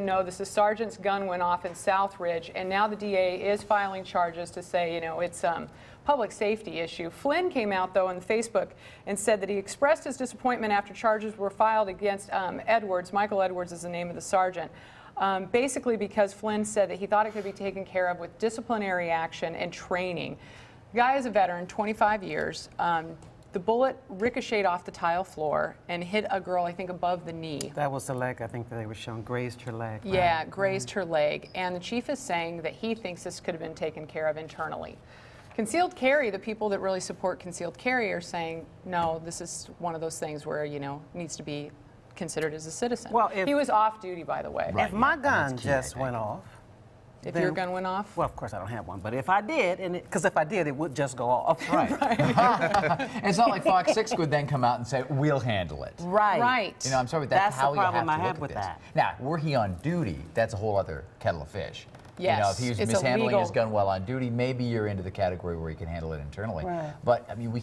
know, this sergeant's gun went off in Southridge, and now the DA is filing charges to say, you know, it's public safety issue. Flynn came out, though, on Facebook and said that he expressed his disappointment after charges were filed against Edwards. Michael Edwards is the name of the sergeant. Basically because Flynn said that he thought it could be taken care of with disciplinary action and training. The guy is a veteran, 25 years. The bullet ricocheted off the tile floor and hit a girl, I think, above the knee. That was the leg, I think, that they were showing, grazed her leg. Right? Yeah, grazed her leg. And the chief is saying that he thinks this could have been taken care of internally. Concealed carry, the people that really support concealed carry are saying, no, this is one of those things where, you know, needs to be considered as a citizen. Well, he was off duty, by the way. If my gun just went off. If your gun went off? Well, of course I don't have one, but if I did, because if I did, it would just go off. Right. It's not like Fox 6 would then come out and say, we'll handle it. Right. Right. You know, I'm sorry, but that's how you have to the problem I look have at with this. that. Now, were he on duty, that's a whole other kettle of fish. Yes, you know, if he was it's mishandling illegal. his gun while on duty, maybe you're into the category where he can handle it internally. Right. But I mean,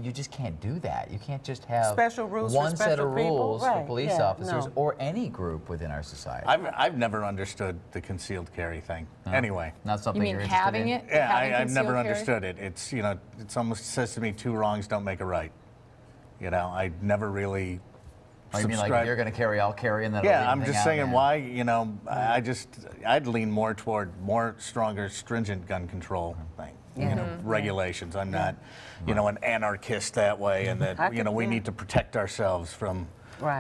you just can't do that. You can't just have special rules for one set special of people. rules for Right. police Yeah, officers no. or any group within our society. I've never understood the concealed carry thing. Anyway. Not something You mean you're interested having in? it? Yeah, Having I've never concealed carry? understood it. It's, you know, it's almost says to me 2 wrongs don't make a right. You know, I never really Oh, you mean like subscribe- if you're going to carry, I'll carry, and then Yeah, I'm just saying why, you know, I'd lean more toward stronger, stringent gun control thing, you know, regulations. I'm not, you know, an anarchist that way, and that, you know, we need to protect ourselves from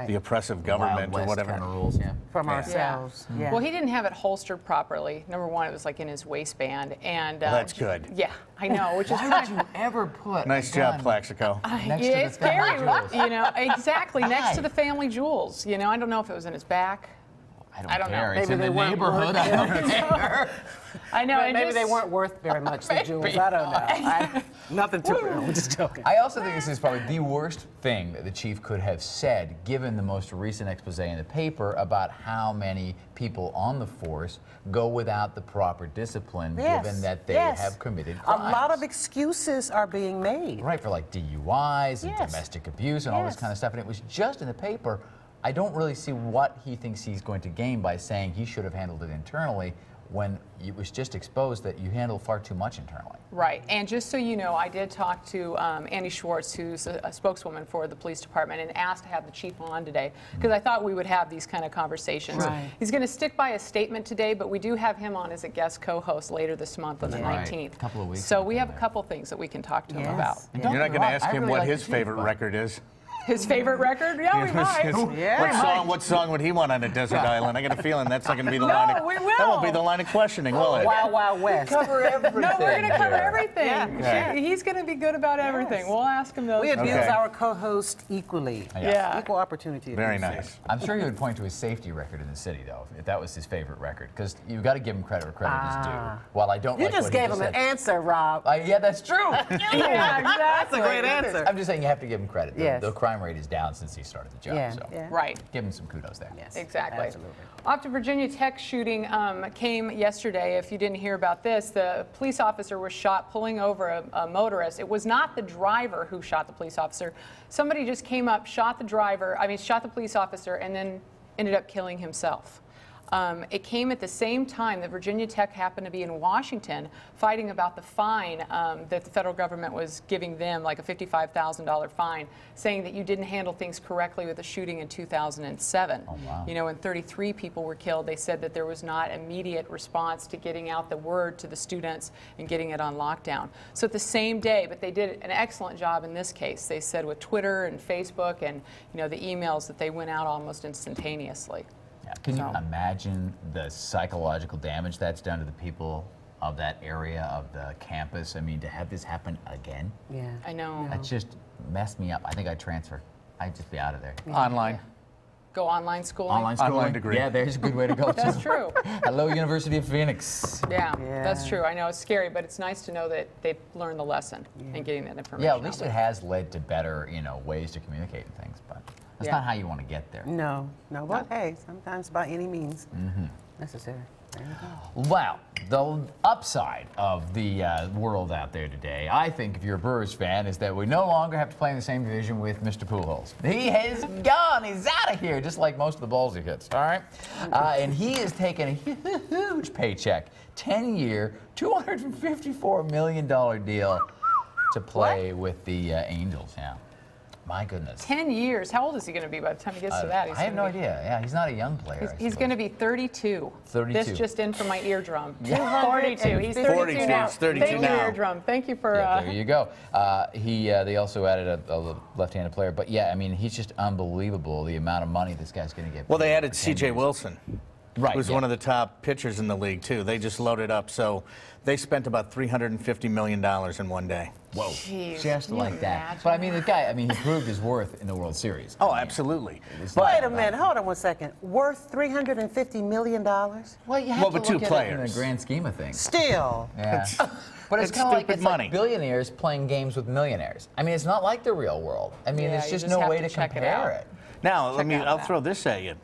the oppressive government or whatever. Kind of rules, yeah. From ourselves. Yeah. Well, he didn't have it holstered properly. Number one, it was like in his waistband, and Well, that's good. Yeah, I know. Which is Why would you ever put Nice a job, gun Plaxico. next yeah, to it's the family very, jewels? you know, exactly next to Why? the family jewels. You know, I don't know if it was in his back. I don't know. care. It's Maybe in they the weren't neighborhood. I don't care. I know. But and maybe just, they weren't worth very much, the jewels. I don't know. Nothing to I'm just joking. I also think this is probably the worst thing that the chief could have said, given the most recent expose in the paper about how many people on the force go without the proper discipline, given that they have committed crimes. A lot of excuses are being made. Right, for like DUIs and domestic abuse and all this kind of stuff. And it was just in the paper. I don't really see what he thinks he's going to gain by saying he should have handled it internally when it was just exposed that you handle far too much internally. Right, and just so you know, I did talk to Andy Schwartz, who's a spokeswoman for the police department, and asked to have the chief on today, because I thought we would have these kind of conversations. Right. He's going to stick by a statement today, but we do have him on as a guest co-host later this month on the Right. 19th. A couple of weeks So ago we have a there. couple things that we can talk to him about. And You're don't not get me going to wrong, ask I him really what like his the chief, favorite but- record is? His favorite record? Yeah, we might. Yeah. What song would he want on a desert island? I got a feeling that's not going to be the line of, we will. that won't be the line of questioning, will it? Wild Wild West. Cover everything. No, we're going to cover here. everything. Yeah. He's going to be good about everything. We'll ask him those. We abuse Okay. our co-host equally. Yeah. Equal opportunity. Very abuse. nice. I'm sure he would point to his safety record in the city, though, if that was his favorite record, because you've got to give him credit where credit is due. While I don't You like just what he gave him an said. answer, Rob. Yeah, that's true. Yeah, exactly. That's a great answer. I'm just saying you have to give him credit. Yes. The crime rate is down since he started the job, Yeah, so yeah. Right. give him some kudos there. Yes, Exactly. absolutely. Off to Virginia Tech shooting came yesterday. If you didn't hear about this, the police officer was shot pulling over a motorist. It was not the driver who shot the police officer. Somebody just came up, shot the police officer, and then ended up killing himself. It came at the same time that Virginia Tech happened to be in Washington fighting about the fine that the federal government was giving them, like a $55,000 fine, saying that you didn't handle things correctly with the shooting in 2007. Oh, wow. You know, when 33 people were killed, they said that there was not immediate response to getting out the word to the students and getting it on lockdown. So at the same day, but they did an excellent job in this case. They said with Twitter and Facebook and, you know, the emails that they went out almost instantaneously. Yeah. Can you imagine the psychological damage that's done to the people of that area of the campus? I mean, to have this happen again, Yeah. I know. that just messed me up. I think I'd transfer. I'd just be out of there. Online. Go online schooling? Online schooling? Online degree. Yeah, there's a good way to go. That's too. true. Hello, University of Phoenix. Yeah, Yeah. that's true. I know it's scary, but it's nice to know that they've learned the lesson and getting that information. Yeah, at least out it has led to better, you know, ways to communicate and things, but that's Yeah. not how you want to get there. No, no. But hey, sometimes by any means necessary. Well, the upside of the world out there today, I think, if you're a Brewers fan, is that we no longer have to play in the same division with Mr. Pujols. He has gone. He's out of here, just like most of the balls he hits. All right, and he has taken a huge paycheck, 10-year, $254 million deal to play with the Angels. Yeah. My goodness. 10 years. How old is he going to be by the time he gets to that? I have no idea. Yeah, he's not a young player. He's going to be 32. 32. This just in from my eardrum. Yeah. 42. He's 32 now. He's 32 Thank now. you, eardrum. Thank you for. Yeah, there you go. They also added a left-handed player, but yeah, I mean, he's just unbelievable the amount of money this guy's going to get. Well, they added for 10 C.J. years. Wilson. Right, Who's yeah. one of the top pitchers in the league, too. They just loaded up. So they spent about $350 million in one day. Whoa. Jeez, Just can you like that. imagine But I mean, the guy, he proved his worth in the World Series. Oh, absolutely. Wait a minute, hold on one second. Worth $350 million? Well, you have Well, to but two look at it in players. the grand scheme of things. Still. Yeah. But it's It's kind of like stupid it's money. like billionaires playing games with millionaires. I mean, it's not like the real world. I mean, Yeah, there's you just just no have way to to check it compare out. it. Now, Check out I'll that. throw this at you.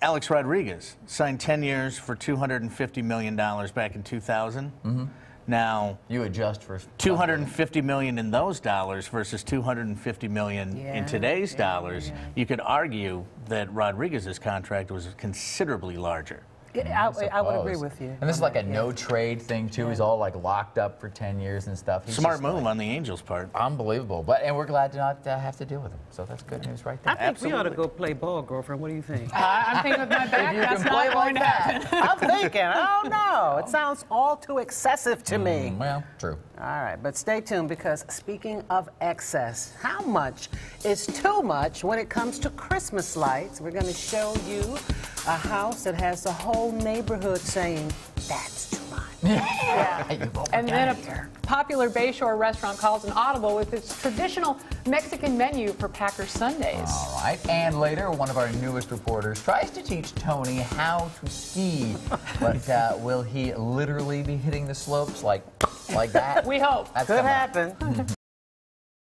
Alex Rodriguez signed 10 years for $250 million back in 2000. Mm-hmm. Now, You adjust for $250 million in those dollars versus $250 million in today's dollars, you could argue that Rodriguez's contract was considerably larger. I would agree suppose. with you. And this is on like a that, yeah. no-trade thing, too. He's all like locked up for 10 years and stuff. He's Smart just, move like, on the Angels' part. Unbelievable. And we're glad to not have to deal with him. So that's good news right I there. think we ought to go play ball, girlfriend. What do you think? I'm thinking with my back, you that's can play not going to like happen. I'm thinking, oh no, it sounds all too excessive to me. Well, true. All right, but stay tuned because speaking of excess, how much is too much when it comes to Christmas lights? We're going to show you a house that has the whole neighborhood saying, that's too much. And then a popular Bayshore restaurant calls an audible with its traditional Mexican menu for Packers Sundays. All right. And later, one of our newest reporters tries to teach Tony how to ski. But will he literally be hitting the slopes like that? We hope. That's Could coming up. happen.